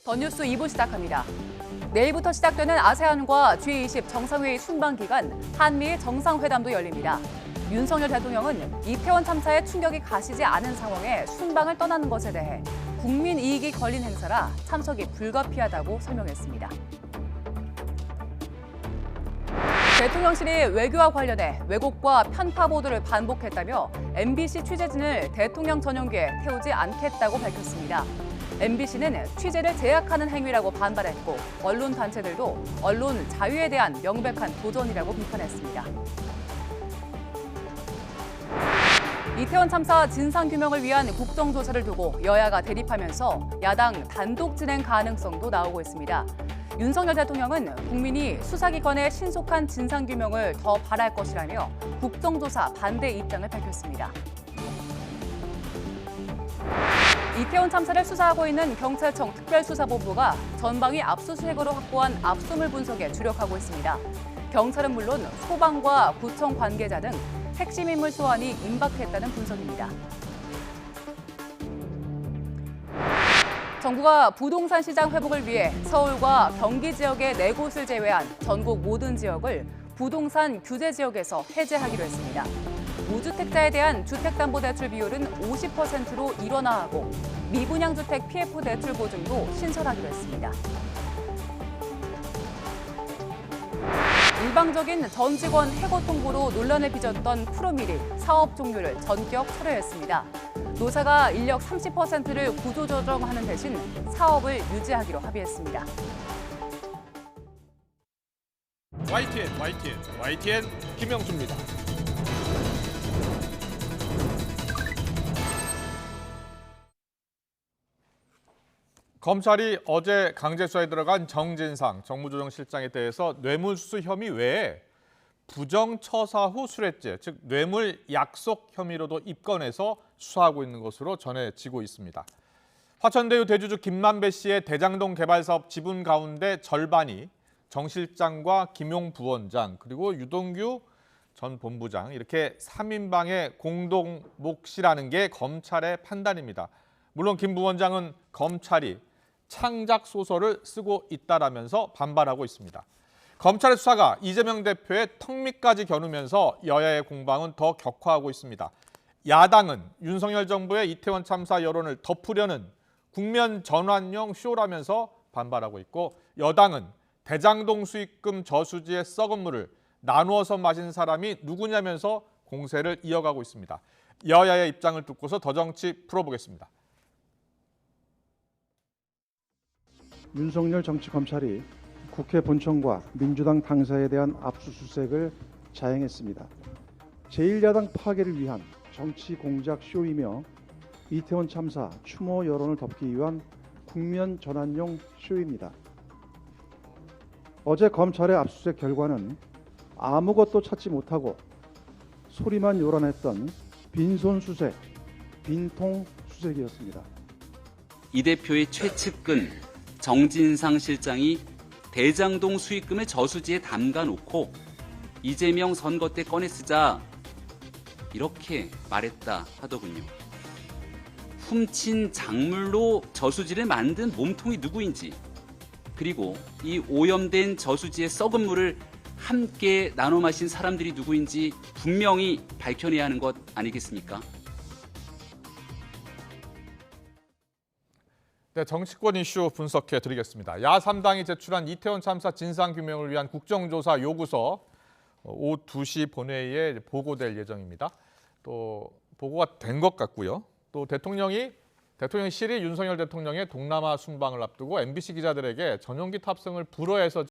더 뉴스 2부 시작합니다. 내일부터 시작되는 아세안과 G20 정상회의 순방 기간 한미일 정상회담도 열립니다. 윤석열 대통령은 이태원 참사에 충격이 가시지 않은 상황에 순방을 떠나는 것에 대해 국민 이익이 걸린 행사라 참석이 불가피하다고 설명했습니다. 대통령실이 외교와 관련해 왜곡과 편파 보도를 반복했다며 MBC 취재진을 대통령 전용기에 태우지 않겠다고 밝혔습니다. MBC는 취재를 제약하는 행위라고 반발했고 언론 단체들도 언론 자유에 대한 명백한 도전이라고 비판했습니다. 이태원 참사 진상규명을 위한 국정조사를 두고 여야가 대립하면서 야당 단독 진행 가능성도 나오고 있습니다. 윤석열 대통령은 국민이 수사기관의 신속한 진상규명을 더 바랄 것이라며 국정조사 반대 입장을 밝혔습니다. 이태원 참사를 수사하고 있는 경찰청 특별수사본부가 전방위 압수수색으로 확보한 압수물 분석에 주력하고 있습니다. 경찰은 물론 소방과 구청 관계자 등 핵심 인물 소환이 임박했다는 분석입니다. 정부가 부동산 시장 회복을 위해 서울과 경기 지역의 4곳을 제외한 전국 모든 지역을 부동산 규제 지역에서 해제하기로 했습니다. 무주택자에 대한 주택담보대출 비율은 50%로 일원화하고 미분양주택 PF 대출 보증도 신설하기로 했습니다. 일방적인 전 직원 해고 통보로 논란을 빚었던 프로미리 사업 종료를 전격 철회했습니다. 노사가 인력 30%를 구조조정하는 대신 사업을 유지하기로 합의했습니다. YTN 김영수입니다. 검찰이 어제 강제 수사에 들어간 정진상 정무조정실장에 대해서 뇌물수수 혐의 외에 부정처사 후 수뢰죄, 즉 뇌물 약속 혐의로도 입건해서 수사하고 있는 것으로 전해지고 있습니다. 화천대유 대주주 김만배 씨의 대장동 개발사업 지분 가운데 절반이 정 실장과 김용 부원장 그리고 유동규 전 본부장 이렇게 3인방의 공동 몫이라는 게 검찰의 판단입니다. 물론 김 부원장은 검찰이 창작 소설을 쓰고 있다라면서 반발하고 있습니다. 검찰의 수사가 이재명 대표의 턱밑까지 겨누면서 여야의 공방은 더 격화하고 있습니다. 야당은 윤석열 정부의 이태원 참사 여론을 덮으려는 국면 전환용 쇼라면서 반발하고 있고 여당은 대장동 수익금 저수지의 썩은 물을 나누어서 마신 사람이 누구냐면서 공세를 이어가고 있습니다. 여야의 입장을 듣고서 더 정치 풀어보겠습니다. 윤석열 정치검찰이 국회 본청과 민주당 당사에 대한 압수수색을 자행했습니다. 제1야당 파괴를 위한 정치 공작 쇼이며 이태원 참사 추모 여론을 덮기 위한 국면 전환용 쇼입니다. 어제 검찰의 압수수색 결과는 아무것도 찾지 못하고 소리만 요란했던 빈손 수색, 빈통 수색이었습니다. 이 대표의 최측근 정진상 실장이 대장동 수익금을 저수지에 담가놓고 이재명 선거 때 꺼내 쓰자 이렇게 말했다 하더군요. 훔친 작물로 저수지를 만든 몸통이 누구인지 그리고 이 오염된 저수지의 썩은 물을 함께 나눠 마신 사람들이 누구인지 분명히 밝혀내야 하는 것 아니겠습니까? 네, 정치권 이슈 분석해 드리겠습니다. 야3당이 제출한 이태원 참사 진상규명을 위한 국정조사 요구서 오후 2시 본회의에 보고될 예정입니다. 또 보고가 된 것 같고요. 또 대통령실이 윤석열 대통령의 동남아 순방을 앞두고 MBC 기자들에게 전용기 탑승을 불허해서